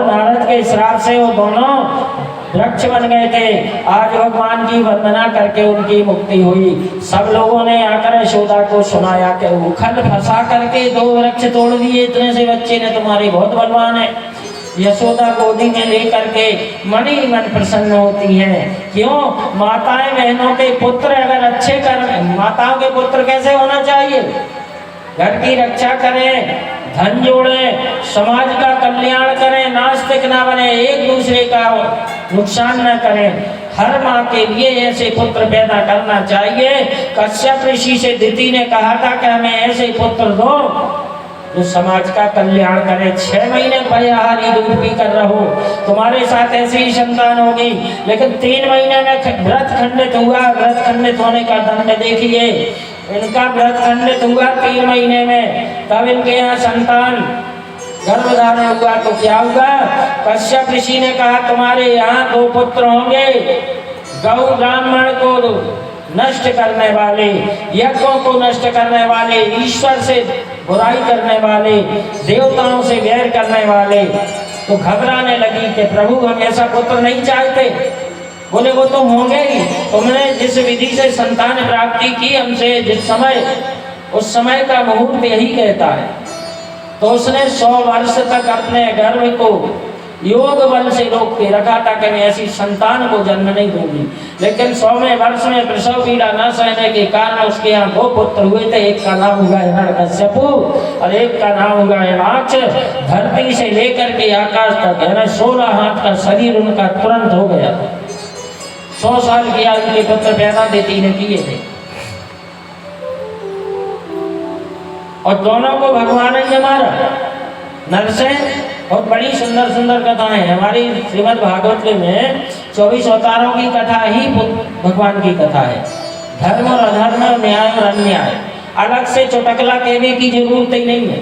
नारद के श्राप से वो दोनों वृक्ष बन गए थे। आज भगवान की वंदना करके उनकी मुक्ति हुई। सब लोगों ने आकर यशोदा को सुनाया कि उखल फंसा करके 2 वृक्ष तोड़ दिए, इतने से बच्चे ने, तुम्हारी बहुत बलवान है। यशोदा गोदी में लेकर के मन ही मन प्रसन्न होती हैं। क्यों? माताएं बहनों के पुत्र अगर अच्छे कर, माताओं के पुत्र कैसे होना चाहिए? घर की रक्षा करें, धन जोड़ें, समाज का कल्याण करें, नास्तिक ना बने, एक दूसरे का नुकसान न करें। हर माँ के लिए ऐसे पुत्र पैदा करना चाहिए। कश्यप ऋषि से दिति ने कहा था कि हमें ऐसे पुत्र दो जो समाज का कल्याण करे। 6 महीने पयाहारी दूध पी कर रहो, तुम्हारे साथ ऐसी ही संतान होगी। लेकिन 3 महीने में व्रत खंडित हुआ। व्रत खंडित होने का दंड देखिए, इनका व्रत खंडित हुआ 3 महीने में, तब इनके यहाँ संतान गर्भधारण हुआ। तो क्या हुआ? कश्यप ऋषि ने कहा तुम्हारे यहाँ 2 पुत्र होंगे, गौ ब्राह्मण को नष्ट करने वाले, यज्ञों को नष्ट करने वाले, ईश्वर से बुराई करने वाले, देवताओं से वैर करने वाले। तो घबराने लगी कि प्रभु हम ऐसा पुत्र नहीं चाहते। बोले वो तो होंगे ही, तुमने जिस विधि से संतान प्राप्ति की हमसे, जिस समय, उस समय का मुहूर्त यही कहता है। तो उसने 100 वर्ष तक अपने गर्भ को योग बल से रोक के रखा था कि मैं ऐसी संतान को जन्म नहीं दूंगी। लेकिन 100वें वर्ष में प्रसव पीड़ा न सहने के कारण उसके यहाँ 2 पुत्र हुए थे। एक का नाम हुआ हिरण्यकश्यप और एक का नाम हुआ हिरण्याक्ष। धरती से लेकर के आकाश तक, है ना, 16 हाथ का शरीर उनका तुरंत हो गया। 100 साल की आयु के पुत्र पैदा देती ने किए थे। और दोनों को भगवान ने मारा। नरसिंह, बहुत बड़ी सुंदर सुंदर कथाएं हैं हमारी श्रीमद् भागवत में। 24 अवतारों की कथा ही भगवान की कथा है। धर्म और अधर्म, न्याय और अन्याय, अलग से चुटकला कहने की जरूरत ही नहीं है।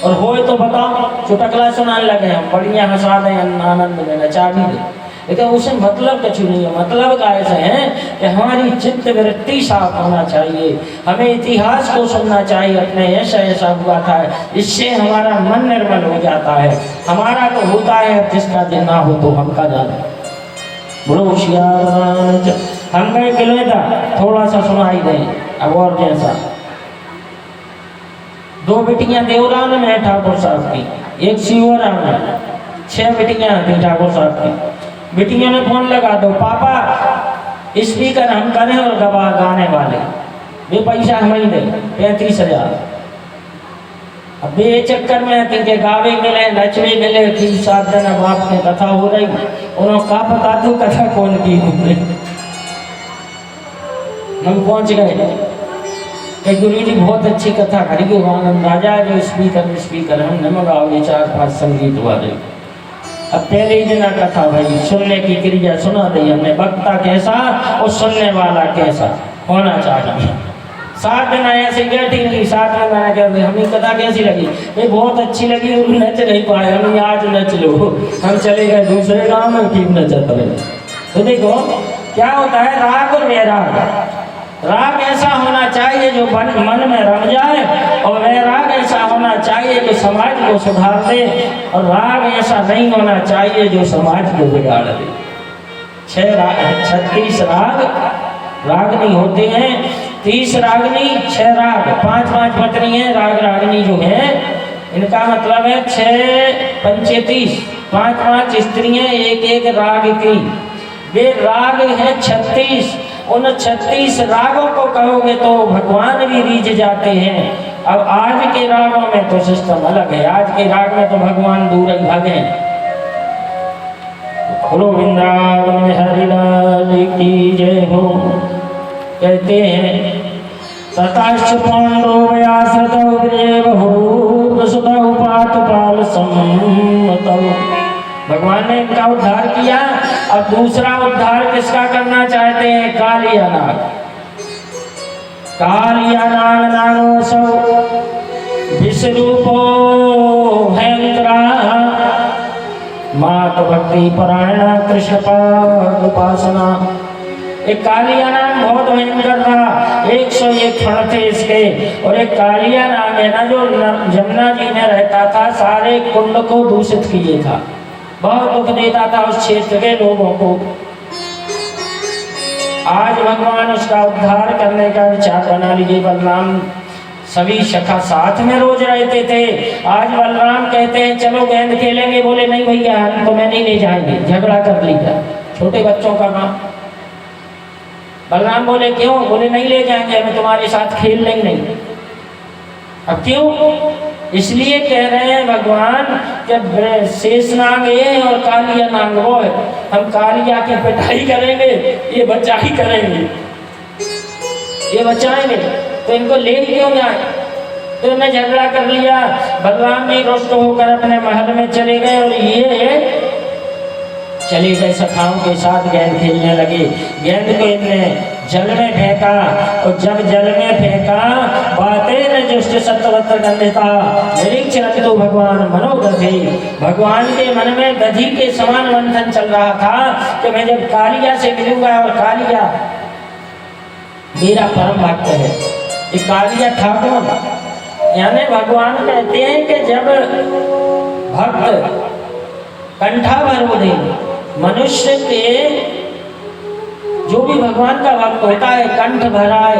और हो तो बताओ, चुटकला सुनाने लगे हम, बढ़िया हंसा दें, आनंद में नचा भी दें, लेकिन उसे मतलब कुछ नहीं है। मतलब का ऐसा है कि हमारी चित्त वृत्ति साफ होना चाहिए, हमें इतिहास को सुनना चाहिए, अपने ऐसा ऐसा हुआ था, इससे हमारा मन निर्मल हो जाता है। हमारा तो होता है, जिसका दिन ना हो तो हम का जाना। बोलो होशियार। हम गए किलोमीटर, थोड़ा सा सुनाई दे अब और जैसा। 2 बेटियां देवरान में ठाकुर साहब की, एक शिवराम में, 6 बेटियां थी ठाकुर साहब की। बेटियों ने फोन लगा दो, पापा स्पीकर हम करें और गाने वाले, वे पैसा हम ही दें 35,000। अब ये चक्कर में थी कि गावे मिले, नचवे मिले, 3-7 दिन बाप की कथा हो रही। उन्होंने कहा पता तो कथा कौन की हुई। हम पहुंच गए, गुरु जी बहुत अच्छी कथा करी, आनंद राजा जो स्पीकर हमने मंगाओ 4-5 संगीत वाले। अब पहले ही दिन कथा भाई, सुनने की क्रिया सुना दी हमने, वक्ता कैसा और सुनने वाला कैसा होना चाहिए। 7 दिन ऐसे बैठी नहीं, 7 दिन मैंने कहा हमें कथा कैसी लगी? भाई बहुत अच्छी लगी, नच नहीं पाए हम, आज नच लो। हम चले गए दूसरे गाँव में, ठीक नचत रहे। तो देखो क्या होता है, राग और वैराग। राग ऐसा होना चाहिए जो मन में रम जाए, और वैराग ऐसा होना चाहिए जो समाज को सुधार दे, और राग ऐसा नहीं होना चाहिए जो समाज को बिगाड़ दे। 36 रागनी होते हैं, 30 रागनी, 6 राग, 5-5 पत्नी है। राग रागनी जो है इनका मतलब है 6 पंचे 30, 5-5 स्त्रियां, 1-1 राग की। वे राग है 36। उन 36 रागों को कहोगे तो भगवान भी रीझ जाते हैं। अब आज के रागों में तो सिस्टम अलग है, आज के राग में तो भगवान दूर ही भागे। बोलो वृंदावन हरिलाल की जय हो। कहते हैं तताश्च पांडो व्यासतौ ग्रीवहु सुतौ पातपाल सम्मतौ। भगवान ने इनका उद्धार किया। अब दूसरा उद्धार किसका करना चाहते हैं? कालिया नाग। कालिया नाग नागोसौ विश्वरूपो भयंकरा मात भक्ति परायण कृष्ण पाद उपासना। एक कालिया नाग बहुत भयंकर था, 101 फण थे इसके। और एक कालिया नाग है ना, जो जमुना जी में रहता था, सारे कुंड को दूषित किए था, बहुत दुख देता था उस क्षेत्र के लोगों को। आज भगवान उसका उद्धार करने का विचार बना लीजिए। बलराम सभी सखा साथ में रोज रहते थे। आज बलराम कहते हैं चलो गेंद खेलेंगे, बोले नहीं भैया हम तो मैं नहीं ले जाएंगे, झगड़ा कर लिया, छोटे बच्चों का काम। बलराम बोले क्यों? बोले नहीं ले जाएंगे, हमें तुम्हारे साथ खेल नहीं। अब क्यों? इसलिए कह रहे हैं भगवान कि शेषनाग ये और कालिया नाग वो है, हम कालिया की पिटाई करेंगे, ये बचा ही करेंगे, ये बचाएंगे, तो इनको ले क्यों जाए? तो इन्हें झगड़ा कर लिया। बलराम भी रुष्ट होकर अपने महल में चले गए और ये चले गए सखाओं के साथ गेंद खेलने लगे। गेंद को इनने जल में फेंका और जब जल में फेंका बातें न जुष्ट सत्वत्र गंधिता निरीक्षण तो भगवान मनोदधि, भगवान के मन में दधि के समान मंथन चल रहा था कि मैं जब कालिया से मिलूंगा, और कालिया मेरा परम भक्त है। ये कालिया ठाकुर यानी भगवान कहते हैं कि जब भक्त कंठा भर दे, मनुष्य के जो भी भगवान का भक्त होता है कंठ भराए,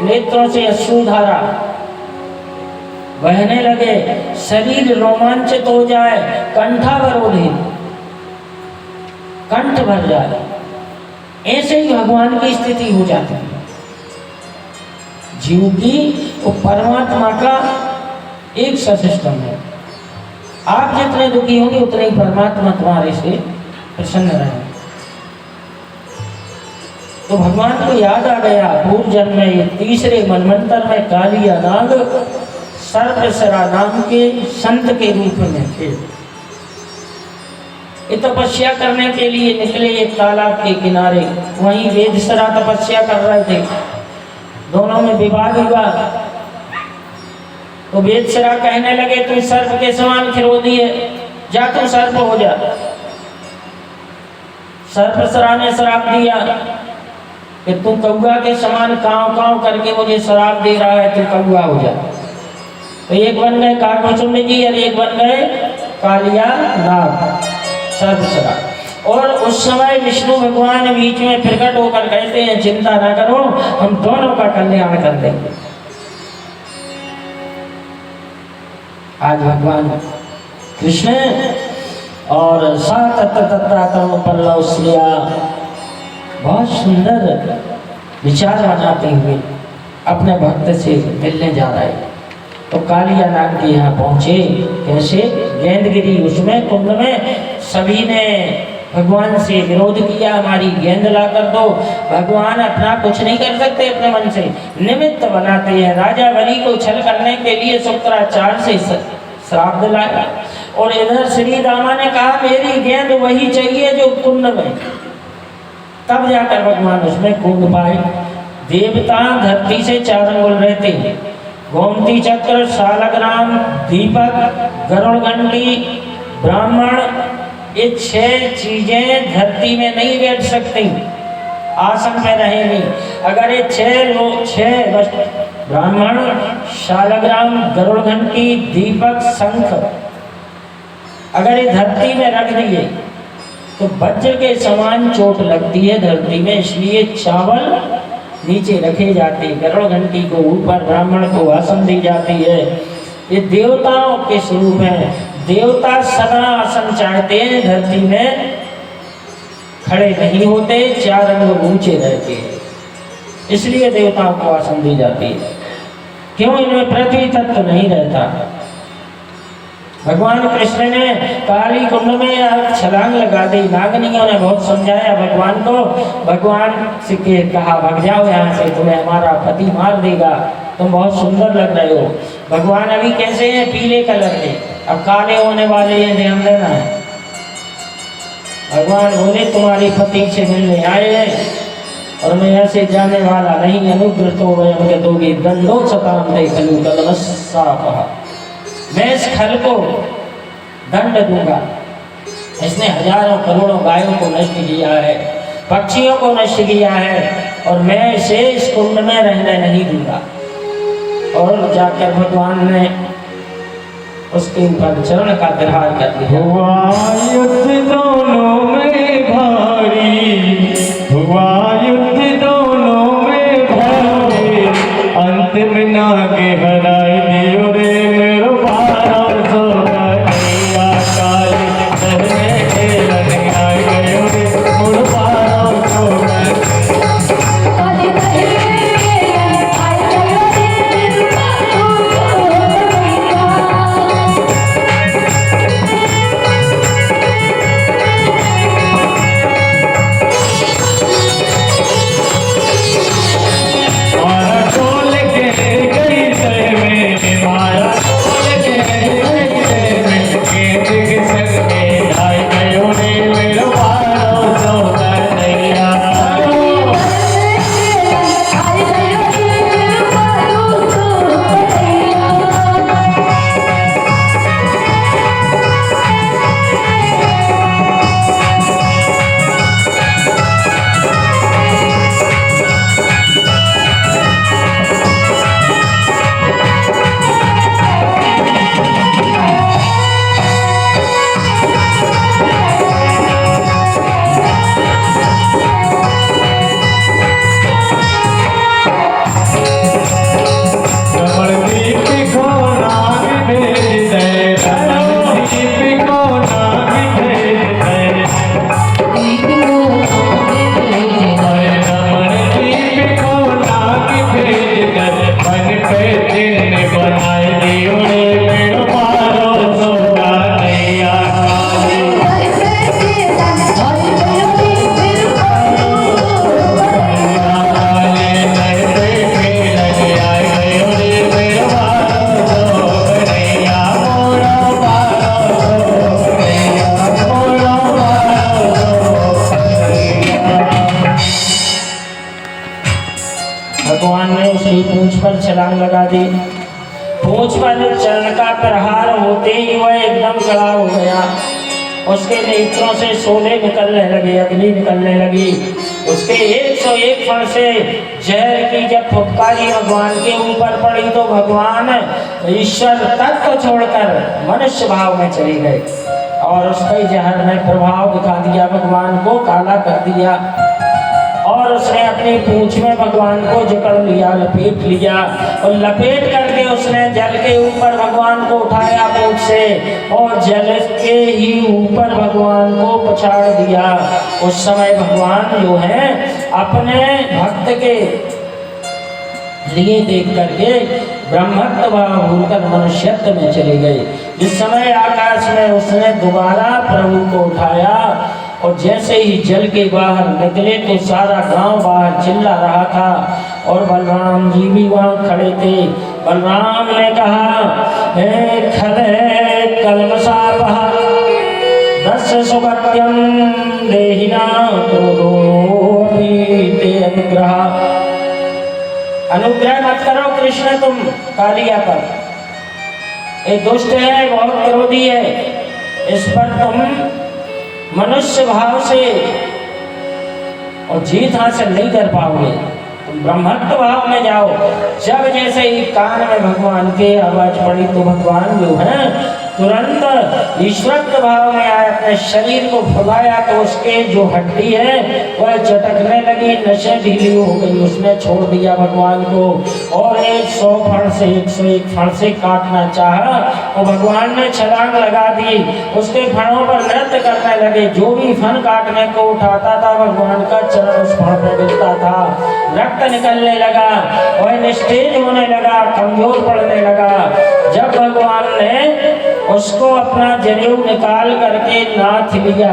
नेत्रों से अश्रुधारा बहने लगे, शरीर रोमांचित हो जाए, कंठा भरोधे, कंठ भर जाए, ऐसे ही भगवान की स्थिति हो जाती है। जीव की और परमात्मा का एक सा सिस्टम है। आप जितने दुखी होंगे उतने ही परमात्मा तुम्हारे से प्रसन्न रहे। तो भगवान को याद आ गया पूर्व जन्म में, तीसरे मनवंतर में कालिया नाग सर्पसरा नाम के संत के रूप में थे। ये तपस्या करने के लिए निकले एक तालाब के किनारे, वहीं वेदसरा तपस्या कर रहे थे, दोनों में विवाद हुआ। तो वेदसरा कहने लगे तुम सर्प के समान खिरोधी है, जा तू सर्प हो जा। सर्पसरा ने श्राप दिया कि तू कौआ के समान कांव कांव करके मुझे श्राप दे रहा है, तू कौआ हो जा। तो एक बन गए काकभुचुंड जी और एक बन गए कालिया नाग सर्पसरा। और उस समय विष्णु भगवान बीच में प्रकट होकर कहते हैं चिंता ना करो, हम दोनों का कल्याण कर देंगे। आज भगवान कृष्ण और सात तत्व पल्लव श्रिया बहुत सुंदर विचार बनाते हुए अपने भक्त से मिलने जा रहे हैं। तो कालिया नाग के यहाँ पहुंचे, कैसे? गेंद गिरी उसमें कुंड में, सभी ने भगवान से विरोध किया, हमारी गेंद ला कर दो। भगवान अपना कुछ नहीं कर सकते, अपने मन से निमित्त बनाते हैं। राजा बलि को छल करने के लिए शुक्राचार्य से श्राप दिलाया, और इधर श्री रामा ने कहा मेरी गेंद वही चाहिए जो कुंड में, तब जाकर भगवान उसमें कूद पाए। देवता धरती से 4 अंगुल रहते, गोमती चक्र, शालग्राम, दीपक, गरुड़ घंटी, ब्राह्मण, ये 6 चीजें धरती में नहीं बैठ सकती, आसन में रहेंगी। अगर ये 6 ब्राह्मण, शालग्राम, गरुड़ घंटी, दीपक, शंख अगर ये धरती में रख दिए तो वज्र के समान चोट लगती है धरती में, इसलिए चावल नीचे रखे जाते, गरुड़ घंटी को ऊपर, ब्राह्मण को आसन दी जाती है। ये देवताओं के स्वरूप है। देवता सदा आसन चाहते हैं, धरती में खड़े नहीं होते, 4 अंग ऊंचे रहते हैं, इसलिए देवताओं को आसन दी जाती है। क्यों? इनमें पृथ्वी तत्व नहीं रहता। भगवान कृष्ण ने काली कुंड में छलांग लगा दी। नागनियों ने बहुत समझाया भगवान को, भगवान से कहा भाग जाओ यहाँ से, तुम्हें हमारा पति मार देगा, तुम बहुत सुंदर लग रहे हो। भगवान अभी कैसे हैं? पीले कलर के, अब काले होने वाले हैं, ध्यान देना है। भगवान बोले तुम्हारे पति से मिलने आए हैं और मैं ऐसे जाने वाला नहीं, अनुग्रह तो वयम के दोगे दंडो सताम दे खलु कलमस्सा, मैं इस खल को दंड दूंगा। इसने हजारों करोड़ों गायों को नष्ट किया है, पक्षियों को नष्ट किया है और मैं इसे इस कुंड में रहने नहीं दूंगा। और जाकर भगवान ने उसके ऊपर चरण का प्रहार कर दिया। हुआ युद्ध दोनों में भारी, हुआ युद्ध दोनों में भारी, अंत में नागे हराई दियो रे मेरो बारह सौ कन्हैया काली शहर में खेलन आई गयो रे मोर 1200 भगवान ने उसकी पूंछ पर छलांग लगा दी। पूंछ पर चरण का प्रहार होते ही वह एकदम खड़ा हो गया। उसके नेत्रों से शोले निकलने लगे, अग्नि निकलने लगी। उसके 101 फण से जहर की जब फुटकारी भगवान के ऊपर पड़ी तो भगवान ईश्वर तत्व छोड़कर मनुष्य भाव में चले गए और उसके जहर ने प्रभाव दिखा दिया, भगवान को काला कर दिया। और उसने अपनी पूंछ में भगवान को जकड़ लिया, लपेट लिया और लपेट करके उसने जल के ऊपर भगवान को उठाया पूंछ से और जल के ही ऊपर भगवान को पछाड़ दिया। उस समय भगवान जो है अपने भक्त के लिए देख करके ब्रह्मत्व भाव भूलकर मनुष्यत्व में चले गए। जिस समय आकाश में उसने दोबारा प्रभु को उठाया और जैसे ही जल के बाहर निकले तो सारा गांव बाहर चिल्ला रहा था और बलराम जी भी वहां खड़े थे। बलराम ने कहा, हे खले कलमशापः दस्य सुभक्त्यं देहिना क्रोधोऽपि ते अनुग्रह। अनुग्रह मत करो कृष्ण तुम कालिया पर, ये दुष्ट है, बहुत क्रोधी है, इस पर तुम मनुष्य भाव से और जीत हासिल नहीं कर पाओगे, तुम ब्रह्मत्व भाव में जाओ। जब जैसे ही कान में भगवान के आवाज पड़ी तो भगवान जो है तुरंत ईश्वरत्व भाव में आए, अपने शरीर को फुलाया तो उसके जो हड्डी है वह चटकने लगी, नसें ढीली हो गई। उसने छोड़ दिया भगवान को और 100 फण से 101 फण से काटना चाहा तो भगवान ने छलांग लगा दी, उसके फणों पर नृत्य करने लगे। जो भी फण काटने को उठाता था भगवान का चरण उस फण पर गिरता था, रक्त निकलने लगा, वह निस्तेज होने लगा, कमजोर पड़ने लगा। जब भगवान ने उसको अपना जनेऊ निकाल करके नाथ लिया,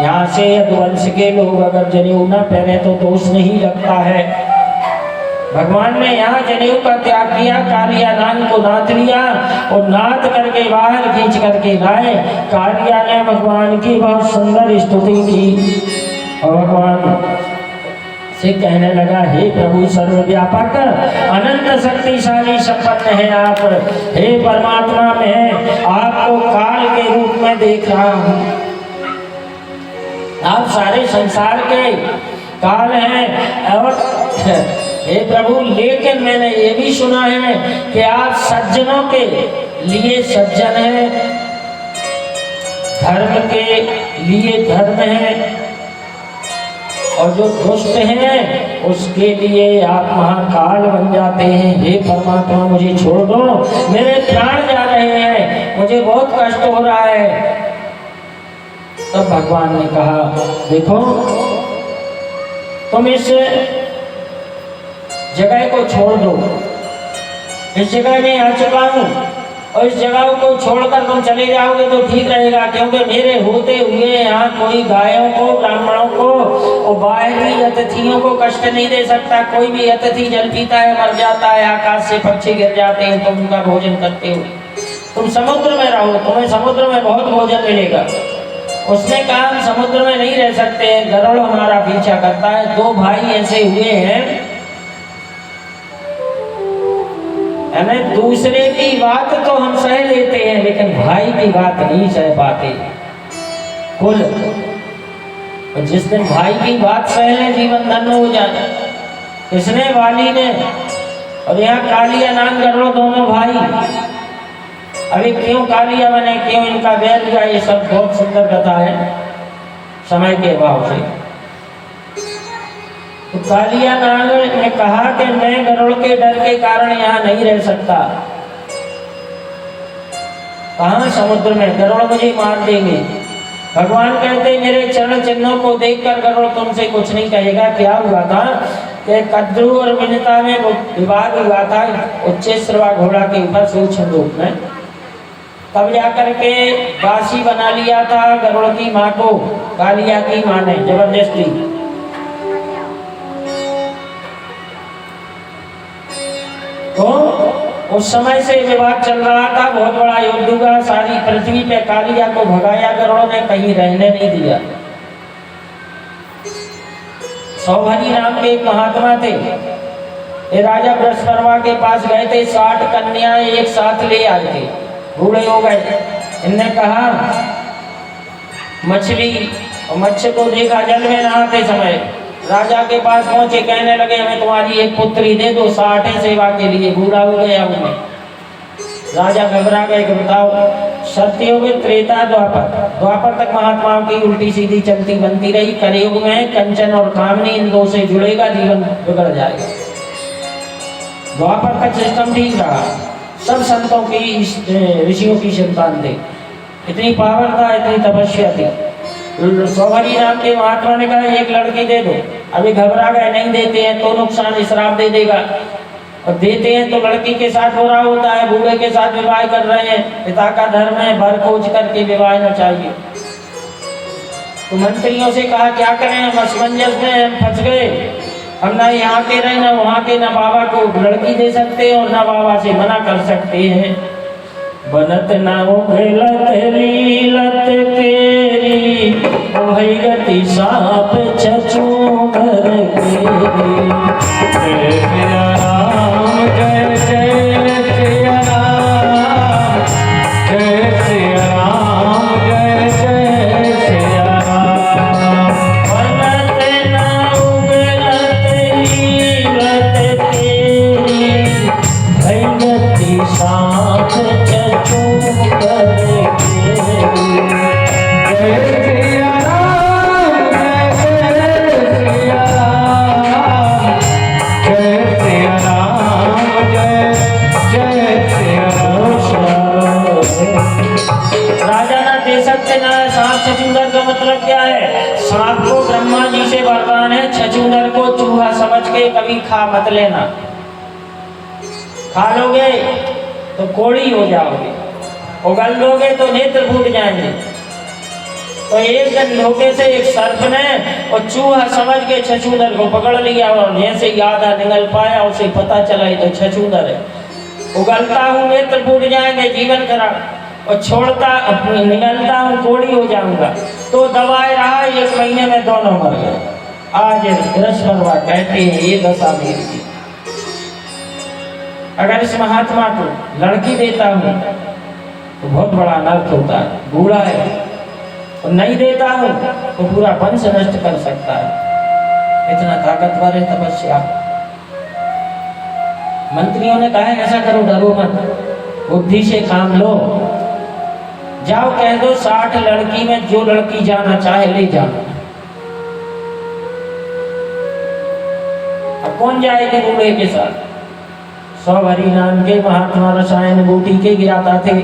यहाँ से यदुवंश के लोग अगर जनेऊ न पहने तो दोष नहीं लगता है। भगवान ने यहाँ जनेऊ का त्याग किया, कालिया नान को नाथ लिया और नाथ करके बाहर खींच करके लाए। कालिया ने भगवान की बहुत सुंदर स्तुति की और भगवान से कहने लगा, हे प्रभु सर्वव्यापक अनंत शक्तिशाली संपन्न है आप, हे परमात्मा मैं आपको काल के रूप में देख रहा हूँ। आप सारे संसार के काल हैं और हे प्रभु, लेकिन मैंने ये भी सुना है कि आप सज्जनों के लिए सज्जन हैं, धर्म के लिए धर्म है, और जो दुष्ट हैं उसके लिए आप महाकाल बन जाते हैं। हे परमात्मा, मुझे छोड़ दो, मेरे प्राण जा रहे हैं, मुझे बहुत कष्ट हो रहा है। तब भगवान ने कहा, देखो तुम इस जगह को छोड़ दो, इस जगह में आ चुका हूँ और इस जगह को छोड़कर तुम चले जाओगे तो ठीक रहेगा, क्योंकि मेरे होते हुए यहाँ कोई गायों को, ब्राह्मणों को और बाहरी अतिथियों को कष्ट नहीं दे सकता। कोई भी अतिथि जल पीता है मर जाता है, आकाश से पक्षी गिर जाते हैं, तुम उनका भोजन करते हो। तुम समुद्र में रहो, तुम्हें समुद्र में बहुत भोजन मिलेगा। उसने कहा हम समुद्र में नहीं रह सकते, गरुड़ हमारा पीछा करता है। दो भाई ऐसे हुए हैं, हमें दूसरे की बात तो हम सह लेते हैं लेकिन भाई की बात नहीं सह पाते। कुल और जिस दिन भाई की बात सह ले जीवन धन्य हो जाए। इसने वाली ने और यहाँ कालिया नाग गरुड़ दोनों भाई। अभी क्यों कालिया बने, क्यों इनका बैर हुआ, ये सब बहुत सुंदर कथा है समय के अभाव से। तो कालिया नाग ने कहा कि मैं गरुड़ के डर के कारण यहाँ नहीं रह सकता। कहाँ? समुद्र में। गरुड़ मुझे मार देंगे। भगवान कहते मेरे चरण चिन्हों को देखकर गरुड़ तुमसे कुछ नहीं कहेगा। क्या हुआ था कि कद्रू और विनिता में विवाद हुआ था उच्चैश्रवा घोड़ा के ऊपर सूक्ष्म रूप में। तब जाकर के दासी बना लिया था गरुड़ की माँ को, कालिया की माँ ने जबरदस्ती। तो उस समय से विवाद चल रहा था, बहुत बड़ा युद्ध हुआ। सारी पृथ्वी पे कालिया को भगाया गरुड़ ने, कहीं रहने नहीं दिया। सौभरी नाम के एक महात्मा थे, ये राजा बृहस्पति के पास गए थे। 60 कन्याएं एक साथ ले आए थे, बूढ़े हो गए। इनने कहा मछली और मच्छी को देखा जल में नहाते समय। राजा के पास पहुंचे, कहने लगे हमें तुम्हारी एक पुत्री दे दो 60 सेवा के लिए। बूढ़ा हो गया उन्हें। राजा घबरा गए कि बताओ सत्ययुग, त्रेता, द्वापर तक महात्माओं की उल्टी सीधी चलती बनती रही। कलयुग में कंचन और कामनी इन दो से जुड़ेगा, जीवन बिगड़ जाएगा। द्वापर तक सिस्टम ठीक रहा, सब संतों की ऋषियों की संतान थे, इतनी पावर था, इतनी तपस्या थी। सौभरी नाम के महात्मा ने कहा एक लड़की दे दो। अभी घबरा गए, नहीं देते हैं तो नुकसान, श्राप दे देगा, और देते हैं तो लड़की के साथ हो रहा होता है, बूढ़े के साथ विवाह कर रहे हैं। पिता का धर्म है, भर खोज करके विवाह न चाहिए। तो मंत्रियों से कहा क्या करें, हम असमंजस में हम फंस गए, हम ना यहाँ के रहे ना वहाँ के, ना बाबा को लड़की दे सकते और ना बाबा से मना कर सकते हैं। बनत ना हो लीलत तेरी, वही गति साप छछूंदर केरी। जय सिया राम, जय जय सिया राम, जय सिया राम, जय जय सिया राम। बनत ना उगलत लीलत तेरी, वही गति साप छछूंदर केरी। जय सिया राम, जय सिया राम, जय सिया राम, जय सिया राम। राजा ना दे सकते ना सांप छछूंदर का मतलब क्या है? सांप को ब्रह्मा जी से वरदान है, छछूंदर को चूहा समझ के कभी खा मत लेना। खा लोगे तो कोड़ी हो जाओगे, उगल लोगे तो नेत्र फूट जाएंगे। तो एक दिन धोखे से एक सर्प ने और चूहा समझ के छछूंदर को पकड़ लिया, और जैसे ही आधा निगल पाया उसे पता चला ये तो छछूंदर है। उगलता हूँ नेत्र फूट जाएंगे, जीवन खराब, और छोड़ता निगलता हूँ कोड़ी हो जाऊंगा। तो दवाए रहा, 1 महीने में दोनों मर गए। आज बृहस्पति कहते हैं ये दशा मेरी थी। अगर इस महात्मा को लड़की देता हूँ तो बहुत बड़ा अनर्थ होता है। बूढ़ा है, और नहीं देता हूँ तो पूरा वंश नष्ट कर सकता है। इतना ताकतवर है तपस्या। मंत्रियों ने कहा ऐसा करो, डरो मत, बुद्धि से काम लो। जाओ कह दो 60 लड़की में जो लड़की जाना चाहे ले जाना। अब कौन जाएगी बूढ़े के साथ? 100 हरि नाम के महात्मा रसायन बूटी के ज्ञाता थे।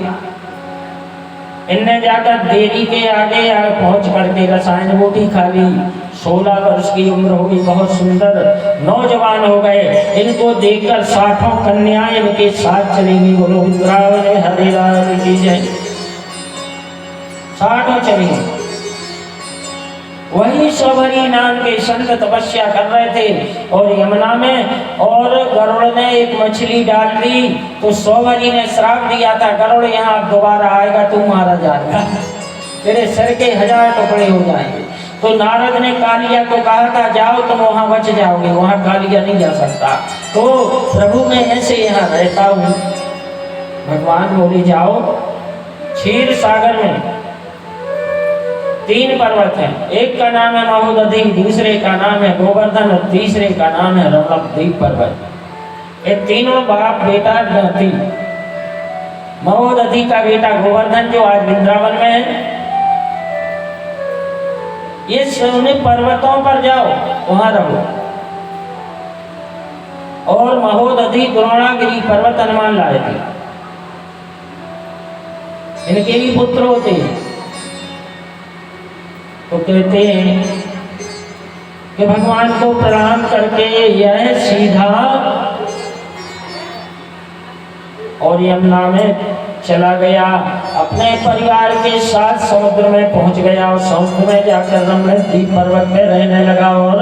इनने जाकर देरी के आगे पहुंच करके रसायन बूटी खा ली। 16 वर्ष की उम्र हो गई, बहुत सुंदर नौजवान हो गए। इनको देखकर 60 कन्या इनके साथ चलेंगी। बोलो वृंदावन हरे लाल की जय। 60 चलेंगे। वही सबरी नाम के संत तपस्या कर रहे थे और यमुना में, और गरुड़ ने एक मछली डाल दी तो सबरी ने श्राप दिया था, गरुड़ यहाँ दोबारा आएगा तू मारा जाएगा, तेरे सिर के 1000 टुकड़े हो जाएंगे। तो नारद ने कालिया को कहा था जाओ तुम वहां बच जाओगे, वहां कालिया नहीं जा सकता। तो प्रभु मैं ऐसे यहाँ रहता हूँ। भगवान बोले जाओ। क्षीर सागर में 3 पर्वत हैं, एक का नाम है महोदधि, दूसरे का नाम है गोवर्धन और तीसरे का नाम है रमणद्वीप पर्वत। ये तीनों बाप बेटा नदी। महोदधि का बेटा गोवर्धन जो आज वृंदावन में है, ये सोने पर्वतों पर जाओ, वहां रहो। और महोदधि द्रोणागिरी पर्वत हनुमान लाए थे, इनके भी पुत्र होते हैं। तो कहते हैं कि भगवान को प्रणाम करके यह सीधा और यमुना में चला गया, अपने परिवार के साथ समुद्र में पहुंच गया और समुद्र में जाकर रमणद्वीप पर्वत में रहने लगा और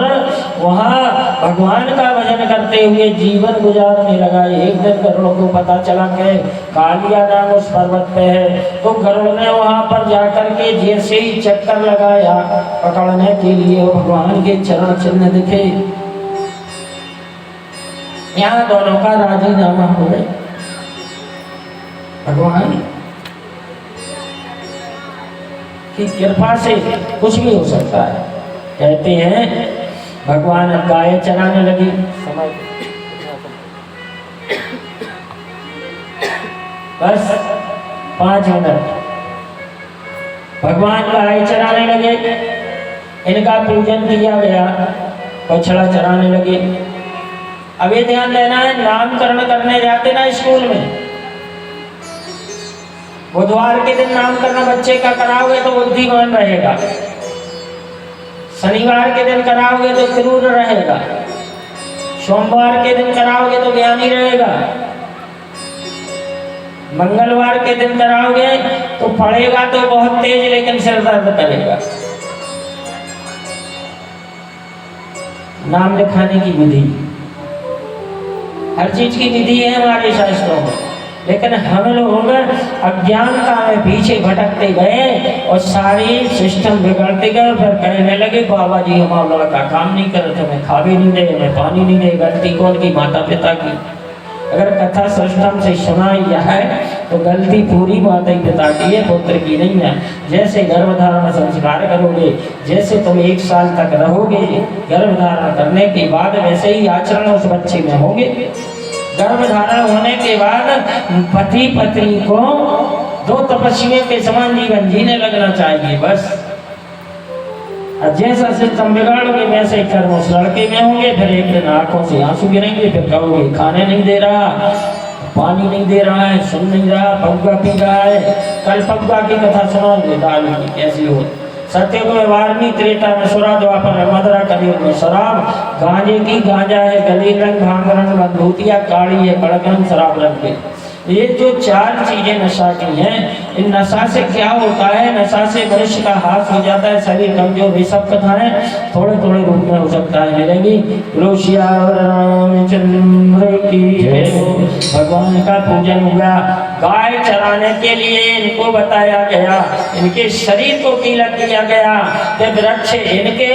वहां भगवान का भजन करते हुए जीवन गुजारने लगा। एक दिन गरुड़ को पता चला कि कालिया नाम उस पर्वत पे है, तो गरुड़ ने वहां पर जाकर के जैसे ही चक्कर लगाया पकड़ने के लिए, भगवान के चरण चिन्ह दिखे। यहाँ दोनों का राजीनामा हो गया। भगवान की कृपा से कुछ भी हो सकता है। कहते हैं भगवान अब गाय चराने लगी। समय बस 5 मिनट। भगवान गाय चराने लगे, इनका पूजन किया गया, बछड़ा चराने लगे। अब ये ध्यान देना है, नामकरण करने जाते ना स्कूल में, बुधवार के दिन नामकरण बच्चे का कराओगे तो बुद्धिमान रहेगा, शनिवार के दिन कराओगे तो क्रूर रहेगा, सोमवार के दिन कराओगे तो ज्ञानी रहेगा, मंगलवार के दिन कराओगे तो पढ़ेगा तो बहुत तेज लेकिन सिर दर्द करेगा। नाम लिखाने की विधि, हर चीज की विधि है हमारे शास्त्रों में, लेकिन हम लोग अज्ञानता में पीछे भटकते गए और सारी सिस्टम बिगड़ते गए। फिर कहने लगे बाबा जी हमारा लड़का काम नहीं कर रहे थे, हमें खावे नहीं दे, हमें पानी नहीं दे। गलती कौन की? माता पिता की। अगर कथा सिस्टम से सुनाई जाए तो गलती पूरी माता पिता की है, पुत्र की नहीं है। जैसे गर्भधारण संस्कार करोगे, जैसे तुम 1 साल तक रहोगे गर्भधारण करने के बाद, वैसे ही आचरण उस बच्चे में होंगे। गर्भधारण होने के बाद पति पत्नी को 2 तपस्वियों के समान जीवन जीने लगना चाहिए बस। जैसा सिस्टम बिगाड़ोगे वैसे ही कर्म उस लड़के में होंगे। फिर एक दिन आंखों से आंसू गिरेंगे, फिर कहोगे खाने नहीं दे रहा, पानी नहीं दे रहा है, सुन नहीं रहा, पग्गा पी रहा है। कल पग्गा की कथा सुनाओगे दाल की कैसी हो। सत्य को वारनी त्रेता में सुरा, द्वापर में मदरा, कलयुग में शराब। गांजे की गांजा है गली रंग, भांग रंग बंधूतिया काली है कड़क रंग शराब रंग के। ये जो 4 चीजें नशा की हैं, इन नशा से क्या होता है? नशा से मनुष्य का हाथ हो जाता है, शरीर कमजोर। भी सब कथाएं थोड़े थोड़े रूप में हो सकता है मिलेंगी। रामचंद्र की भगवान का पूजन हुआ। गाय चराने के लिए इनको बताया गया, इनके शरीर को कीलक किया गया कि वृक्ष इनके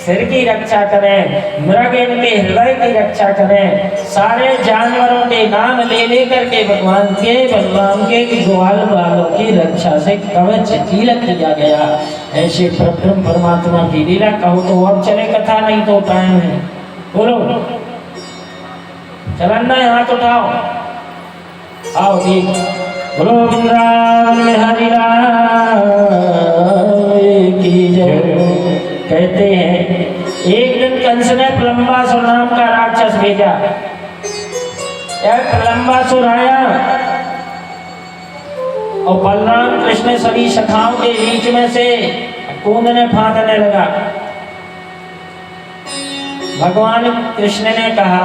सिर की रक्षा करें, मृग इनके हृदय की रक्षा करें, सारे जानवरों के नाम ले ले करके भगवान के बलराम के ग्वाल बालों की रक्षा से कवच तिलक किया गया। ऐसे ब्रह्म परमात्मा की लीला। कहो तो अब चले कथा, नहीं तो टाइम है। बोलो चलना है, हाथ उठाओ, आओ जी। बोलो वृंदावन में हरि की जय। कहते हैं एक दिन कंस ने प्रलंबासुर नाम का राक्षस भेजा। प्रलंबासुर आया और बलराम कृष्ण सभी सखाओं के बीच में से कूदने फांदने लगा। भगवान कृष्ण ने कहा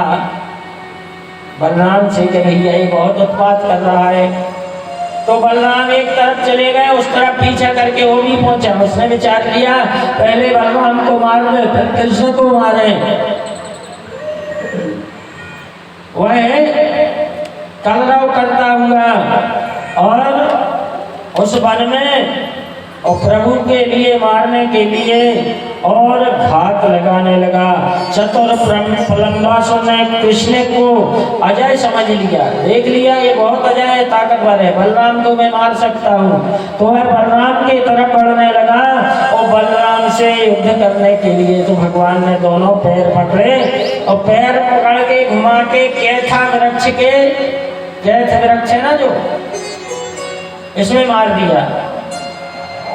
बलराम से कि भैया ये बहुत उत्पात कर रहा है। तो बलराम एक तरफ चले गए, उस तरफ पीछा करके वो भी पहुंचा। उसने विचार किया पहले बलराम को मार दे फिर कृष्ण को मारे। वह कलरव करता हुआ और उस वन में और प्रभु के लिए मारने के लिए और घात लगाने लगा। चतुर प्रलंबासुर ने कृष्ण को अजय समझ लिया, देख लिया ये बहुत अजय है, ताकतवर है, बलराम को मैं मार सकता हूँ। तो वह बलराम की तरफ बढ़ने लगा और बलराम से युद्ध करने के लिए तो भगवान ने दोनों पैर पकड़े और पैर पकड़ के घुमा के कैथा वृक्ष के, कैथ वृक्ष है ना जो, इसमें मार दिया।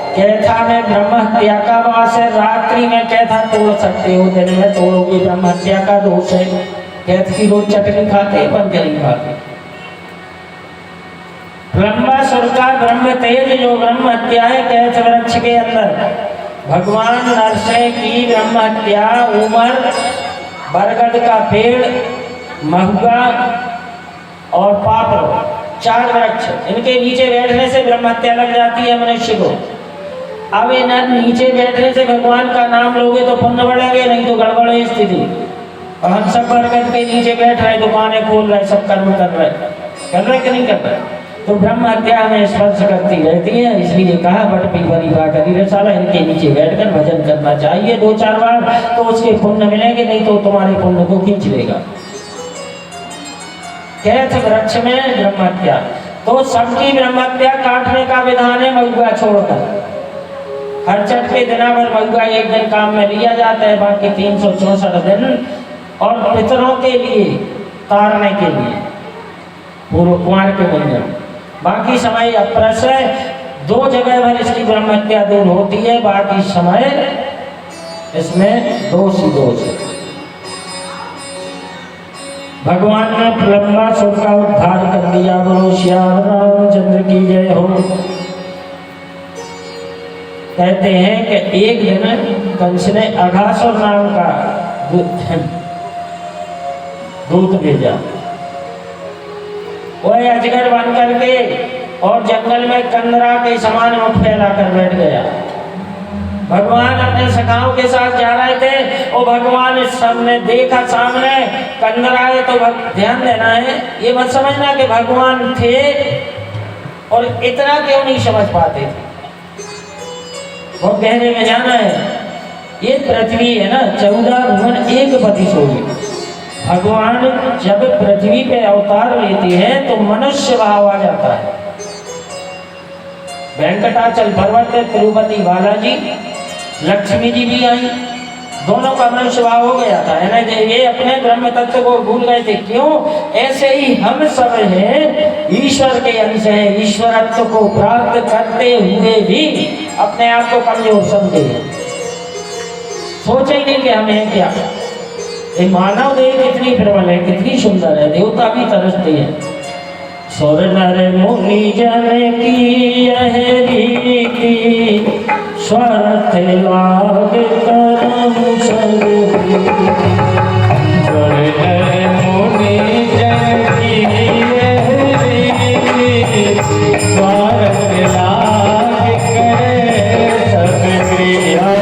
कैथा में ब्रह्म हत्या का वास है। रात्रि में कैथा तोड़ सकते हो, दिन में तोड़ोगे ब्रह्म हत्या का दोष है। कैथ की रोज चटनी खाते पर नहीं खाते। ब्रह्मासुर का ब्रह्म तेज जो ब्रह्म हत्या है कैथ वृक्ष के अंदर, भगवान नरसिंह की ब्रह्म हत्या उमर, बरगद का पेड़, महुआ और पापड़, 4 वृक्ष, इनके नीचे बैठने से ब्रह्म हत्या लग जाती है मनुष्य को। अब इन नीचे बैठने से भगवान का नाम लोगे तो पुण्य बढ़ेंगे, नहीं तो गड़बड़ है स्थिति। और हम सब बरगद के नीचे बैठ रहे, दुकानें खोल रहे, सब कर्म कर रहे कि नहीं कर रहे, तो ब्रह्म हत्या हमें स्पर्श करती रहती है। इसलिए कहा बट पीपरी बाकरी रसाला, इनके नीचे बैठकर भजन करना चाहिए 2-4 बार, तो उसके पुण्य मिलेंगे, नहीं तो तुम्हारे पुण्य को खींच लेगा। कैथ वृक्ष में ब्रह्म हत्या, तो सबकी ब्रह्म हत्या काटने का विधान है महुआ छोड़कर। हर छठ के दिना भर महुआ एक दिन काम में लिया जाता है, बाकी 364 दिन और पितरों के लिए तारने के लिए पूर्व कुमार के महीने, बाकी समय अप्रस है। 2 जगह पर इसकी ब्रह्म हत्या दूर होती है, बाकी समय इसमें दोष ही दोष है। भगवान ने प्रलंबासुर का उद्धार कर दिया। बोलो श्याम रामचंद्र की जय हो। कहते हैं कि एक दिन कंस ने अघासुर नाम का दूत भेजा। वह अजगर बन करके और जंगल में कंदरा के समान मुख फैलाकर बैठ गया। भगवान अपने सखाओं के साथ जा रहे थे और भगवान इस सबने देखा सामने कंदरा है, तो ध्यान देना है, ये मत समझना कि भगवान थे और इतना क्यों नहीं समझ पाते थे, बहुत गहरे में जाना है। ये पृथ्वी है ना, 14 भुवन एक पति सोई। भगवान जब पृथ्वी पे अवतार लेते हैं तो मनुष्य भाव आ जाता है। वेंकटाचल पर्वत पे तिरुपति बालाजी, लक्ष्मी जी भी आई, दोनों का मनुष्य भाव हो गया था, है ना। ये अपने ब्रह्म तत्व को भूल गए थे। क्यों? ऐसे ही हम सब हैं, ईश्वर के अंश हैं, ईश्वरत्व को प्राप्त करते हुए भी अपने आप को कमजोर समझे, सोचे ही नहीं कि हम हैं क्या। ये मानव देह कितनी प्रबल है, कितनी सुंदर है, देवता भी तरसते हैं। सुर नर मुनि जन की यह रीति, स्वार्थ लाभ करम सब। सुर नर मुनि जन की यह रीति, स्वार्थ लाभ करे सब क्रिया।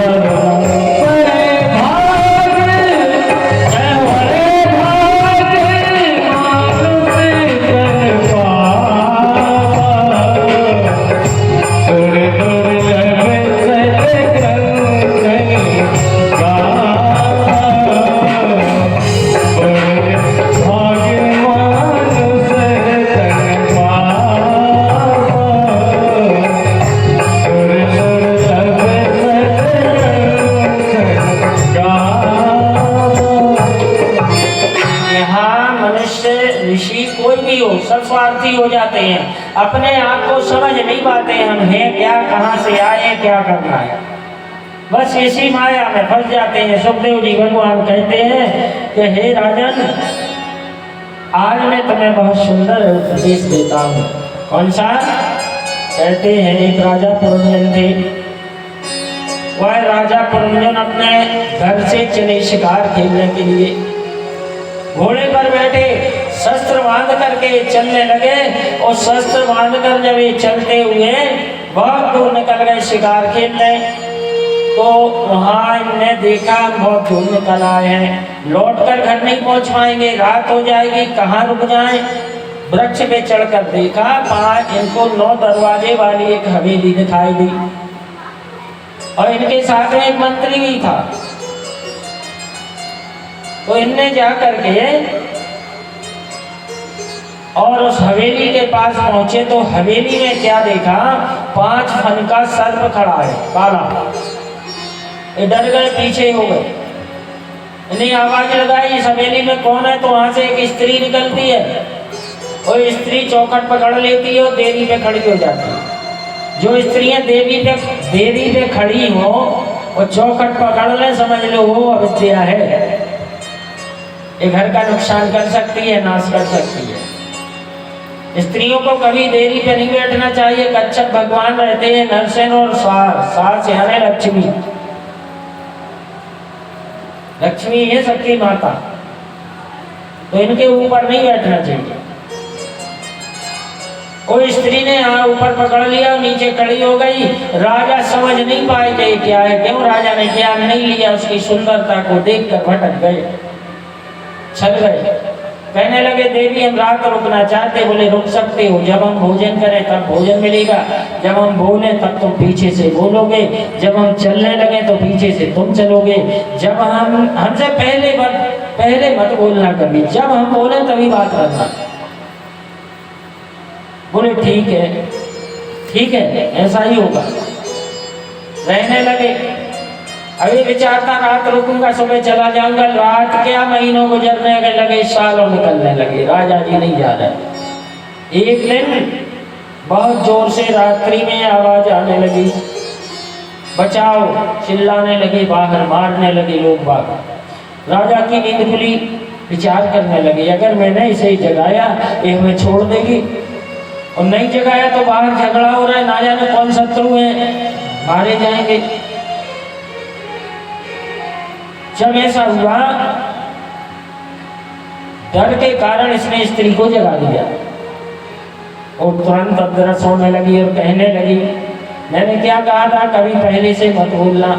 God अपने आप को समझ नहीं पाते हम हैं क्या, कहाँ से आए, क्या करना है। बस इसी माया में फंस जाते हैं। सुखदेव जी भगवान कहते हैं कि हे राजन, आज मैं तुम्हें बहुत सुंदर उपदेश देता हूँ। कौन सा? कहते हैं एक राजा पुरंजन थे। वह राजा पुरंजन अपने घर से चले शिकार खेलने के लिए। घोड़े पर बैठे शस्त्र बांध करके चलने लगे और शस्त्र बांध कर जब ये चलते हुए बहुत दूर निकल गए शिकार खेलने, तो वहाँ इनने देखा बहुत दूर निकल आए हैं, लौट कर घर नहीं पहुँच पाएंगे, रात हो जाएगी, कहाँ रुक जाएं। वृक्ष पे चढ़कर देखा, इनको 9 दरवाजे वाली एक हवेली दिखाई दी और इनके साथ में एक मंत्री भी था। तो इनने जा करके और उस हवेली के पास पहुंचे तो हवेली में क्या देखा, 5 फन का सर्प खड़ा है काला। ये डर गए, पीछे हो गए। इन्हें आवाज लगाई इस हवेली में कौन है, तो वहां से एक स्त्री निकलती है और स्त्री चौखट पकड़ लेती है और देरी पे खड़ी हो जाती है। जो स्त्रियां देरी पे खड़ी हो और चौखट पकड़ ले, समझ लो वो अविद्या है। ये घर का नुकसान कर सकती है, नाश कर सकती है। स्त्रियों को कभी देरी पे नहीं बैठना चाहिए। कच्छप भगवान रहते हैं नरसेन और सास यानी लक्ष्मी। लक्ष्मी है सबकी माता, तो इनके ऊपर नहीं बैठना चाहिए। कोई स्त्री ने यहाँ ऊपर पकड़ लिया, नीचे खड़ी हो गई। राजा समझ नहीं पाए कि क्या है, क्यों राजा ने ध्यान नहीं लिया। उसकी सुंदरता को देखकर भटक गए, चल गए। कहने लगे देवी हम रात रुकना चाहते। बोले रुक सकते हो, जब हम भोजन करें तब भोजन मिलेगा, जब हम बोले तब तुम पीछे से बोलोगे, जब हम चलने लगे तो पीछे से तुम चलोगे, जब हमसे पहले मत बोलना कभी, जब हम बोले तभी बात करना। बोले ठीक है ऐसा ही होगा। रहने लगे। अभी विचारता रात रुकूंगा, सुबह चला जाऊंगा। रात क्या महीनों गुजरने लगे, सालों निकलने लगे, राजा जी नहीं जा रहे। एक दिन बहुत जोर से रात्रि में आवाज आने लगी, बचाओ, चिल्लाने लगे, बाहर मारने लगे लोग बाहर। राजा की नींद खुली, विचार करने लगे अगर मैंने इसे जगाया ये हमें छोड़ देगी, और नहीं जगाया तो बाहर झगड़ा हो रहा है, ना जाने कौन शत्रु है, मारे जाएंगे। जब ऐसा हुआ, डर के कारण इसने स्त्री को जगा दिया और तुरंत अदरस होने लगी और कहने लगी मैंने क्या कहा था, कभी पहले से मत बोलना,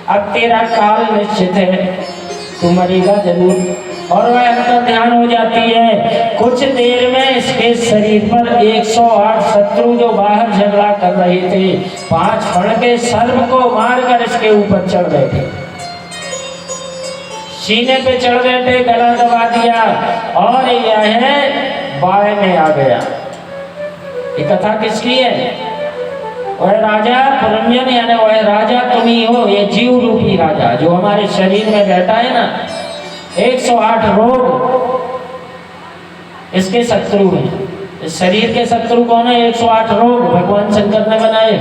अब तेरा काल निश्चित है, तू मरेगा जरूर। और वह अंतर ध्यान हो जाती है। कुछ देर में इसके शरीर पर 108 शत्रु जो बाहर झगड़ा कर रहे थे, 5 फण के सर्प को मारकर इसके ऊपर चढ़ बैठे, सीने पे चढ़ बैठे, गला दबा दिया और यह बाय में आ गया। ये कथा किसकी है? वह राजा पुरंजन यानी वह राजा तुम ही हो, ये जीव रूपी राजा जो हमारे शरीर में बैठा है ना। 108 रोग इसके शत्रु हैं। इस शरीर के शत्रु कौन है? 108 रोग भगवान शंकर ने बनाए।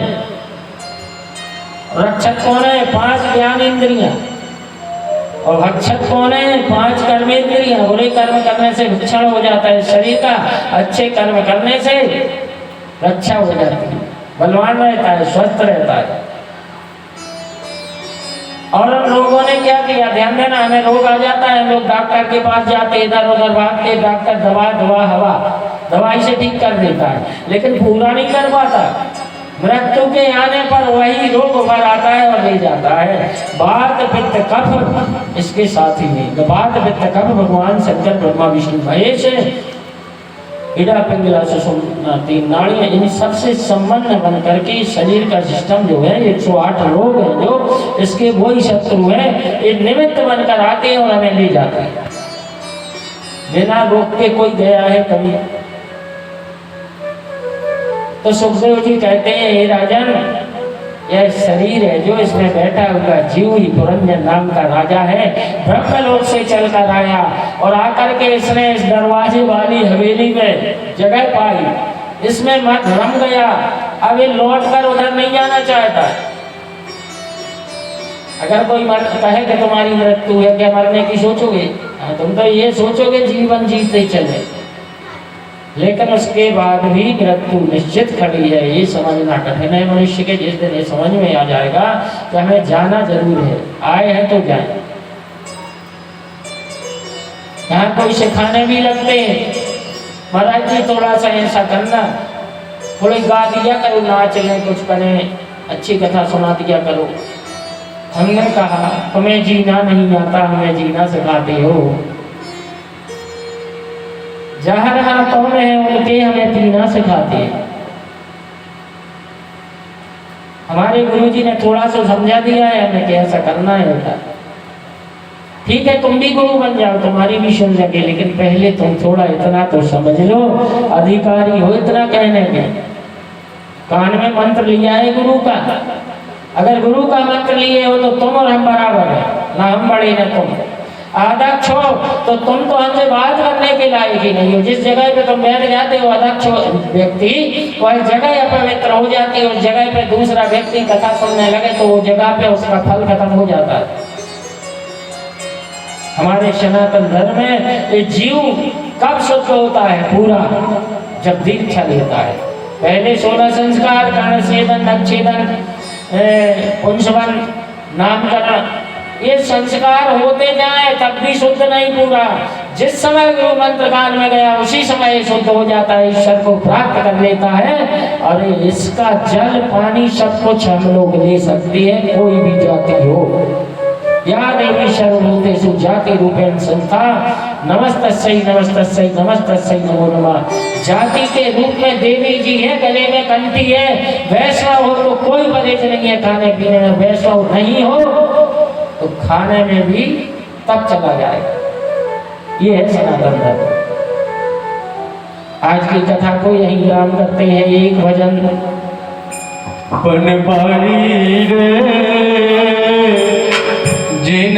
रक्षक कौन है? 5 ज्ञान इंद्रियां। और भक्षक कौन है? 5 कर्मेंद्रियां। बुरे कर्म करने से भक्षण हो जाता है शरीर का, अच्छे कर्म करने से रक्षा हो जाती है, बलवान रहता है, स्वस्थ रहता है। और हम लोगों ने क्या किया, ध्यान देना, हमें रोग आ जाता है, हम लोग डॉक्टर के पास जाते, इधर उधर भागते, डॉक्टर दवाई से ठीक कर देता है, लेकिन पूरा नहीं कर पाता। मृत्यु के आने पर वही रोग उभर आता है और ले जाता है। वात पित्त कफ इसके साथ ही नहीं। वात पित्त कफ भगवान शंकर ब्रह्मा विष्णु महेश इड़ा पिंगला सुषुम्ना 3 नाड़ियां, इन सबसे संबंध बन करके शरीर का सिस्टम जो है 108 रोग है जो इसके वही शत्रु है, ये निमित्त बनकर आते हैं और हमें ले जाते हैं। बिना रोग के कोई गया है कभी? तो सुखदेव जी कहते हैं हे राजन, यह शरीर है जो इसमें बैठा हुआ जीव ही पुरंजन नाम का राजा है। ब्रह्मलोक से चलकर आया और आकर के इसने इस दरवाजे वाली हवेली में जगह पाई इसमें मत रम गया, अब ये लौट कर उधर नहीं जाना चाहता। अगर कोई कहे कि तुम्हारी मृत्यु है, क्या मरने की सोचोगे? तुम तो ये सोचोगे जीवन जीते चले, लेकिन उसके बाद भी मृत्यु निश्चित खड़ी है। ये समझना कठिन है मनुष्य के। जिस दिन ये समझ में आ जाएगा कि हमें जाना जरूर है, आए हैं तो जाए। यहाँ कोई सिखाने भी लगते हैं, महाराज जी थोड़ा सा ऐसा करना, थोड़ी गा दिया करो, नाच लें, कुछ करें, अच्छी कथा सुना दिया करो। हमने कहा तुम्हें जीना नहीं आता, हमें जीना सिखाते हो। जहर हाथों में है उनके, हमें पीना सिखाते हैं। हमारे गुरुजी ने थोड़ा सा समझा दिया है हमें कि ऐसा करना है बेटा। ठीक है, तुम भी गुरु बन जाओ, तुम्हारी भी सुन लगे, लेकिन पहले तुम थोड़ा इतना तो समझ लो, अधिकारी हो इतना कहने के। कान में मंत्र लिया है गुरु का, अगर गुरु का मंत्र लिए हो तो तुम और हम बराबर है, ना हम बड़े ना तुम। अध्यक्ष हो तो तुम तो हमसे बात करने के लायक ही नहीं हो। जिस जगह पे तुम बैठ जाते हो अध्यक्ष व्यक्ति, वह जगह अपवित्र हो जाती है। उस जगह पे दूसरा व्यक्ति कथा सुनने लगे तो वो जगह पे उसका फल खत्म हो जाता है। हमारे सनातन धर्म में ये जीव कब शुद्ध होता है पूरा? जब दीक्षा लेता है। पहले 16 संस्कार, कर्ण छेदन, नक्षेदन, पुंसवन, नामकरण, ये संस्कार होते जाए तब भी शुद्ध नहीं पूरा। जिस समय गुरु मंत्र कान में गया उसी समय शुद्ध हो जाता है, ईश्वर को प्राप्त कर लेता है। और इसका जल पानी सब कुछ हम लोग ले सकते हैं, कोई भी जाति हो। या देवी सर्वभूतेषु जाति रूपेण संस्था नमस्तस्यै नमस्तस्यै नमस्तस्यै नमो नमः। जाति के रूप में देवी जी है, गले में कंठी है। वैष्णव हो तो कोई परहेज नहीं है खाने पीने में, वैष्णव नहीं हो तो खाने में भी तब चला जाएगा। ये है सनातन धर्म। आज की कथा को यही विराम करते हैं। एक भजन। बनवारी रे जिन